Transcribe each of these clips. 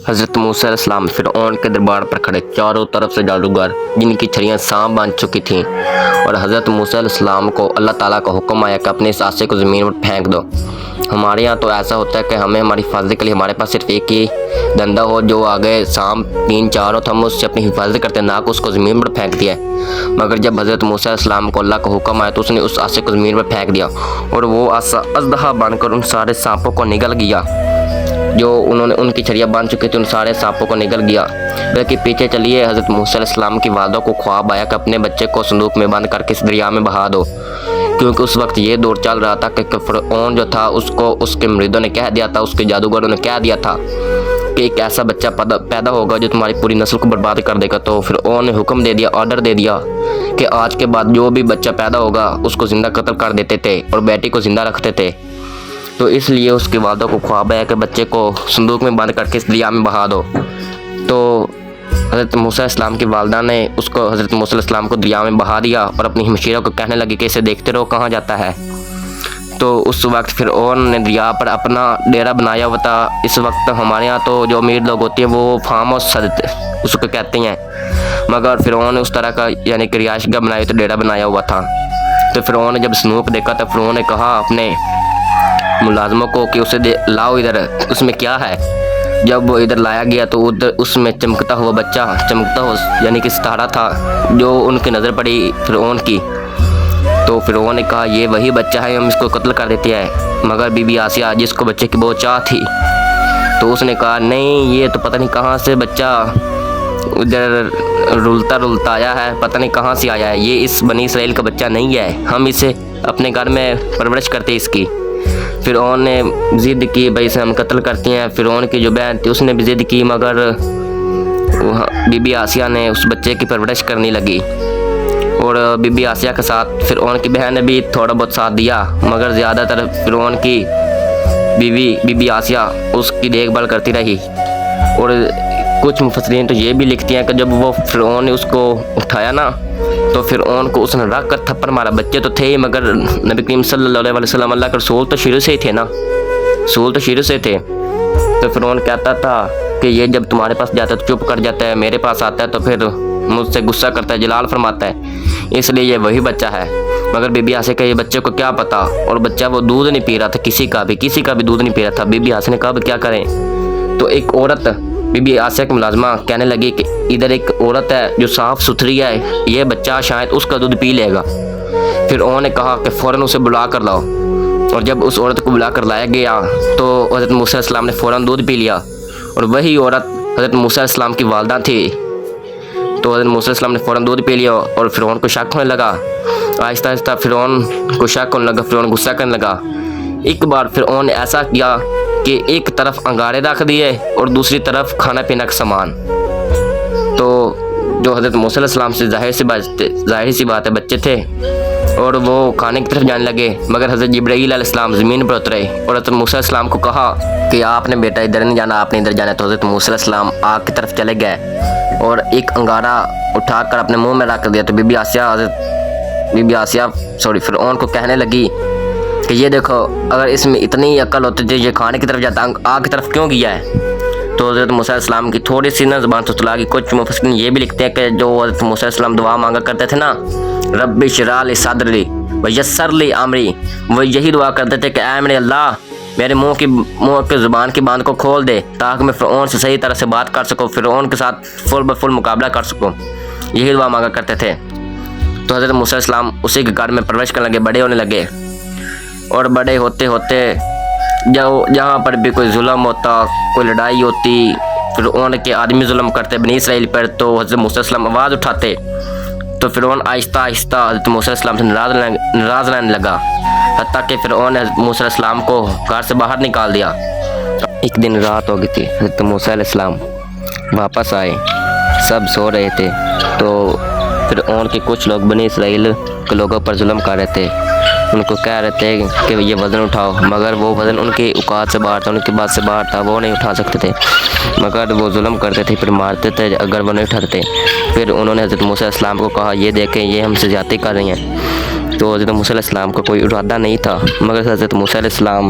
हज़रत मूसा अलैहिस्सलाम फ़िरऔन के दरबार पर खड़े, चारों तरफ से जादूगर जिनकी छड़ियाँ सांप बन चुकी थीं, और हज़रत मूसा अलैहिस्सलाम को अल्लाह ताला का हुक्म आया कि अपने इस आसे को ज़मीन पर फेंक दो। हमारे यहाँ तो ऐसा होता है कि हमें हमारी हिफाजत के लिए हमारे पास सिर्फ एक ही डंडा हो, जो आगे सांप 3-4 हो तो हम उससे अपनी हिफाजत करते, ना कि उसको ज़मीन पर फेंक दिया। मगर जब हज़रत मूसा अलैहिस्सलाम को अल्लाह का हुक्म आया तो उसने उस आसे को ज़मीन पर फेंक दिया, और वो आसा अजदहा बनकर उन सारे सांपों को निगल गया जो उन्होंने उनकी छड़ियाँ बांध चुकी थी, उन सारे सांपों को निगल गया। बल्कि पीछे चलिए, हज़रत मूसा अलैहिस्सलाम की वालदा को ख्वाब आया कि अपने बच्चे को संदूक में बंद करके इस दरिया में बहा दो, क्योंकि उस वक्त ये दौर चल रहा था कि फ़िरऔन जो था उसको उसके मुरीदों ने कह दिया था, उसके जादूगरों ने कह दिया था कि एक ऐसा बच्चा पैदा होगा जो तुम्हारी पूरी नस्ल को बर्बाद कर देगा। तो फ़िरऔन ने हुक्म दे दिया, ऑर्डर दे दिया कि आज के बाद जो भी बच्चा पैदा होगा उसको ज़िंदा कत्ल कर देते थे और बेटी को ज़िंदा रखते थे। तो इसलिए उसकी वालदा को ख्वाब आया कि बच्चे को संदूक में बंद करके इस दरिया में बहा दो। तो हज़रत मूसा अलैहिस्सलाम की वालदा ने उसको हज़रत मूसा अलैहिस्सलाम को दरिया में बहा दिया और अपनी हमशीरा को कहने लगी कि इसे देखते रहो कहाँ जाता है। तो उस वक्त फ़िरऔन ने दरिया पर अपना डेरा बनाया हुआ था। इस वक्त हमारे यहाँ तो जो अमीर लोग होते हैं वो फार्म हाउस उसको कहते हैं, मगर फ़िरऔन ने उस तरह का यानी कि रिहाइशगाह बनाई, तो डेरा बनाया हुआ था। तो फ़िरऔन ने जब संदूक देखा तो फ़िरऔन ने कहा अपने मुलाजमों को कि उसे लाओ इधर, उसमें क्या है। जब वो इधर लाया गया तो उधर उसमें चमकता हुआ यानी कि सितारा था, जो उनकी नज़र पड़ी फ़िरऔन की। तो फ़िरऔन ने कहा ये वही बच्चा है, हम इसको कत्ल कर देते हैं। मगर बीबी आसिया जिसको बच्चे की बहुत चाह थी, तो उसने कहा नहीं, ये तो पता नहीं कहाँ से बच्चा उधर रुलता आया है, पता नहीं कहाँ से आया है, ये इस बनी इसराइल का बच्चा नहीं है, हम इसे अपने घर में परवरिश करते इसकी। फ़िरऔन ने ज़िद की भाई इसे हम कत्ल करते हैं। फ़िरऔन की जो बहन थी उसने भी ज़िद की, मगर बीबी आसिया ने उस बच्चे की परवरिश करने लगी, और बीबी आसिया के साथ फ़िरऔन की बहन ने भी थोड़ा बहुत साथ दिया, मगर ज़्यादातर फ़िरऔन की बीबी आसिया उसकी देखभाल करती रही। और कुछ मुफस्सिरीन तो ये भी लिखती हैं कि जब वो फ़िरऔन ने उसको उठाया ना, तो फ़िरऔन को उसने रख कर थप्पड़ मारा। बच्चे तो थे ही, मगर नबी करीम सल्लल्लाहु अलैहि वसल्लम अल्लाह के रसूल तो शुरू से ही थे ना, रसूल तो शुरू से थे। तो फ़िरऔन कहता था कि ये जब तुम्हारे पास जाता है तो चुप कर जाता है, मेरे पास आता है तो फिर मुझसे गुस्सा करता है, जलाल फरमाता है, इसलिए ये वही बच्चा है। मगर बीबी आसिया के ये बच्चे को क्या पता, और बच्चा वो दूध नहीं पी रहा था, किसी का भी दूध नहीं पी रहा था। बीबी आसिया ने कहा क्या करें। तो एक औरत बीबी आसिया की मुलाजमा कहने लगी कि इधर एक औरत है जो साफ़ सुथरी है, ये बच्चा शायद उसका दूध पी लेगा। फिर उन्होंने कहा कि फ़ौरन उसे बुला कर लाओ, और जब उस औरत को बुला कर लाया गया तो हज़रत मूसा अलैहिस्सलाम ने फ़ौरन दूध पी लिया, और वही औरत हज़रत मूसा अलैहिस्सलाम की वालदा थी। तो हज़रत मूसा अलैहिस्सलाम ने फ़ौरन दूध पी लिया, और फ़िरऔन को शक होने लगा। आहिस्ता आहिस्ता फ़िरऔन को शक होने लगा, फ़िरऔन गुस्सा करने लगा। एक बार फ़िरऔन ने ऐसा किया कि एक तरफ अंगारे रख दिए और दूसरी तरफ खाना पीना का सामान। तो जो हज़रत मूसा अलैहिस्सलाम से ज़ाहिर सी बात है बच्चे थे, और वो खाने की तरफ जाने लगे, मगर हज़रत जिब्राईल अलैहिस्सलाम ज़मीन पर उतरे और हज़रत मूसा अलैहिस्सलाम को कहा कि आपने बेटा इधर नहीं जाना, आपने इधर जाना है। तो हज़रत मूसा अलैहिस्सलाम आग की तरफ चले गए और एक अंगारा उठाकर अपने मुंह में रख दिया। तो बीबी आसिया फ़िरऔन को कहने लगी कि ये देखो, अगर इसमें इतनी अक्ल होती थी ये खाने की तरफ जाता, आग की तरफ क्यों गया है। तो हज़रत मूसा अलैहिस्सलाम की थोड़ी सी ना ज़बान तुतला गई। कुछ मुफस्सिरीन ये भी लिखते हैं कि जो हज़रत मूसा अलैहिस्सलाम दुआ मांगा करते थे ना, रब्बि इश्रह ली सदरी व यस्सिर ली अमरी, वो यही दुआ करते थे कि ऐ मेरे अल्लाह मेरे मुंह की ज़ुबान की बांध को खोल दे, ताकि मैं फ़िरऔन से सही तरह से बात कर सकूँ, फ़िरऔन के साथ फुल ब फुल मुकाबला कर सकूँ। यही दुआ मांगा करते थे। तो हज़रत मूसा अलैहिस्सलाम उसी के घर में परवरिश करने लगे, बड़े होने लगे, और बड़े होते होते जहाँ पर भी कोई जुल्म होता, कोई लड़ाई होती, फ़िरऔन के आदमी जुल्म करते बनी इसराइल पर, तो हज़रत मूसा अलैहिस्सलाम आवाज़ उठाते, तो फ़िरऔन आहिस्ता आहिस्ता हज़रत मूसा अलैहिस्सलाम से नाराज़ रहने लगा, हत्ता कि फ़िरऔन ने मूसा अलैहिस्सलाम को घर से बाहर निकाल दिया। एक दिन रात हो गई थी, हज़रत मूसा अलैहिस्सलाम वापस आए, सब सो रहे थे। तो फ़िरऔन के कुछ लोग बनी इसराइल के लोगों पर जुल्म कर रहे थे, उनको कह रहे थे कि ये वज़न उठाओ, मगर वो वज़न उनकी औकात से बाहर था, उनकी बात से बाहर था, वो नहीं उठा सकते थे, मगर वो जुल्म करते थे, फिर मारते थे अगर वो नहीं उठाते थे। फिर उन्होंने हज़रत मूसा अलैहिस्सलाम को कहा ये देखें ये हमसे ज़्यादती कर रही हैं। तो हज़रत मूसा अलैहिस्सलाम का कोई इरादा नहीं था, मगर हज़रत मूसा अलैहिस्सलाम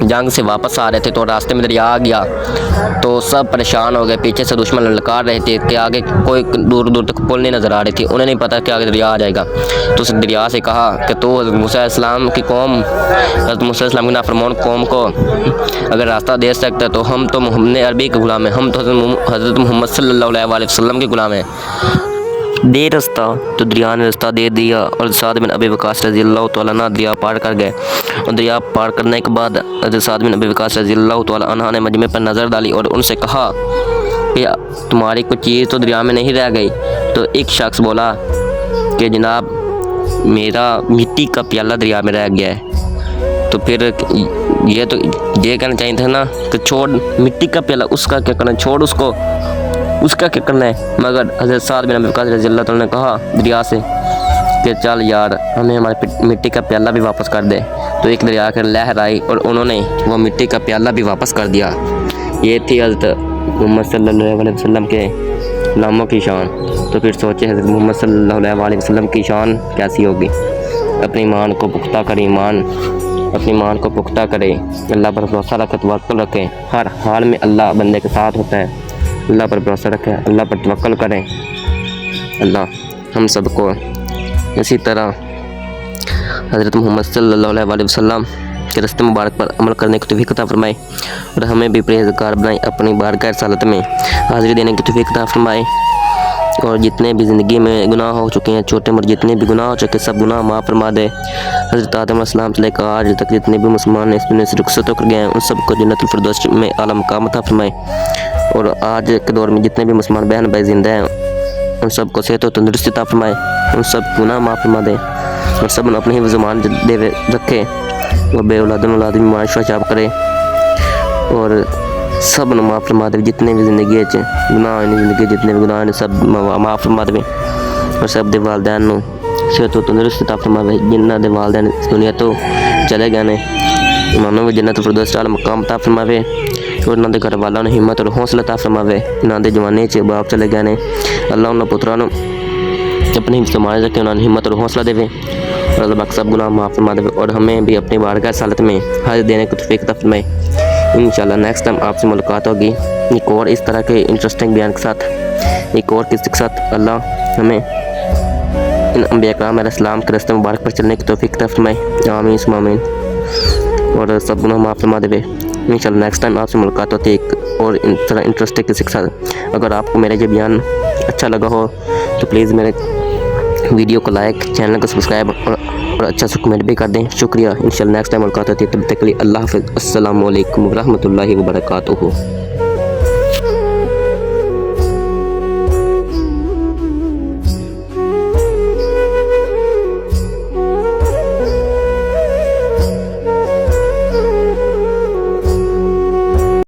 जंग से वापस आ रहे थे तो रास्ते में दरिया आ गया तो सब परेशान हो गए। पीछे से दुश्मन ललकार रहे थे कि आगे कोई दूर दूर तक पुल नहीं नज़र आ रही थी। उन्हें नहीं पता कि आगे दरिया आ जाएगा। तो उस दरिया से कहा कि तो हज़रत मूसा अलैहिस्सलाम की कौम, हज़रत मूसा अलैहिस्सलाम की नाफरमान कौम को अगर रास्ता दे सकता तो हमने अरबी के ग़ुलाम हैं, हम तो हज़रत मोहम्मद सल्लल्लाहु अलैहि वसल्लम के ग़ुलाम हैं, दे रास्ता। तो दरिया ने रास्ता दे दिया और साद बिन अबी वक़ास रज़ी अल्लाह तआला अन्हु दरिया पार कर गए। और दरिया पार करने के बाद हज़रत साद बिन अबी वक़ास रज़ी अल्लाह तआला अन्हु ने मजमे पर नज़र डाली और उनसे कहा कि तुम्हारी कोई चीज़ तो दरिया में नहीं रह गई। तो एक शख्स बोला कि जनाब मेरा मिट्टी का प्याला दरिया में रह गया है। तो फिर ये कहना चाहिए था ना कि छोड़ मिट्टी का प्याला, उसका क्या करना, छोड़ उसका क्या करना है। मगर हज़रत साद बिन अबी वक़ास रज़ी अल्लाह तआला ने कहा दरिया से कि चल यार हमें हमारे मिट्टी का प्याला भी वापस कर दे। तो एक दरिया कर लहर आई और उन्होंने वो मिट्टी का प्याला भी वापस कर दिया। ये थी हज़रत मोहम्मद सल्लल्लाहु अलैहि वसल्लम के नामों की शान। तो फिर सोचे हज़रत मोहम्मद सल्लल्लाहु अलैहि वसल्लम की शान कैसी होगी। अपनी ईमान को पुख्ता करे, अपनी ईमान को पुख्ता करे, अल्लाह पर भरोसा रखे, तवक्कुल रखे। हर हाल में अल्लाह बंदे के साथ होता है। अल्लाह पर भरोसा रखें, अल्लाह पर तवक्कुल करें। अल्लाह हम सबको इसी तरह हज़रत मोहम्मद सल्लल्लाहु अलैहि वसल्लम के रस्ते मुबारक पर अमल करने की तौफीक अता फरमाए और हमें भी परहेज़गार बनाए, अपनी बारगाह रिसालत में हाज़िरी देने की तौफीक अता फरमाए। और जितने भी ज़िंदगी में गुनाह हो चुके हैं, छोटे मोटे जितने भी गुनाह हो चुके, सब गुनाह माफ़ फरमा दे। हज़रत आदम अलैहिस्सलाम से लेकर आज तक जितने भी मुसलमान इस दुनिया से रुखसत होकर गए हैं, उन सबको जन्नतुल फिरदौस में आला मकाम अता फरमाए। और आज के दौर में जितने भी मुसलमान बहन भाई ज़िंदा हैं, उन सबको सेहत और तंदुरुस्ती अता फरमाए, उन सब गुनाह माफ़ फरमा दे और सब अपने ही ज़ुबान दे रखे और बे औलाद में माशा चाप करे और सब माफ़ फरमा दे। जितने भी ज़िंदगी गुनाह ज़िंदगी जितने भी गुनाह सब माफ़ फरमा दे और सब दे वालदैन नूं सेहत और तंदुरुस्ती अता फरमावे। जिन्हां दे वालदैन इस दुनिया तो चले गए ने, उन्होंने भी जन्नत फिरदौस आला मकाम अता फरमावे और उन्होंने घर वालों ने हिम्मत और हौसला अता फरमावे। इन्होंने जवानी च बाप चले गए ने, अल्लाह उन्होंने पुत्रों नूं अपनी संभाल रखे, उन्होंने हिम्मत और हौसला देवे और अल्लाह पाक सब गुनाह माफ़ फरमा देवे और हमें भी अपनी बारगाह रिसालत में हाज़िर देने की तौफीक अता फरमाए। इंशाअल्लाह नेक्स्ट टाइम आपसे मुलाकात होगी एक और इस तरह के इंटरेस्टिंग बयान के साथ, एक और किसी के साथ। अल्लाह हमें इन अंबिया किराम अलैहिस्सलाम के रास्ते मुबारक पर चलने की तौफीक अता फरमाए। आमीन सुम्मा आमीन। और सब गुनाह माफ़ फरमा देवे। इंशाअल्लाह नेक्स्ट टाइम आपसे मुलाकात होती है एक और इन तरह इंटरेस्टिंग किसी के साथ। अगर आपको मेरा ये बयान अच्छा लगा हो तो प्लीज़ मेरे वीडियो को लाइक, चैनल को सब्सक्राइब और अच्छा सा कमेंट भी कर दें। शुक्रिया। इंशाअल्लाह नेक्स्ट टाइम मुलाकात होती है, तब तक के लिए अल्लाह हाफ़िज़। अस्सलामु अलैकुम व रहमतुल्लाहि व बरकातुहू।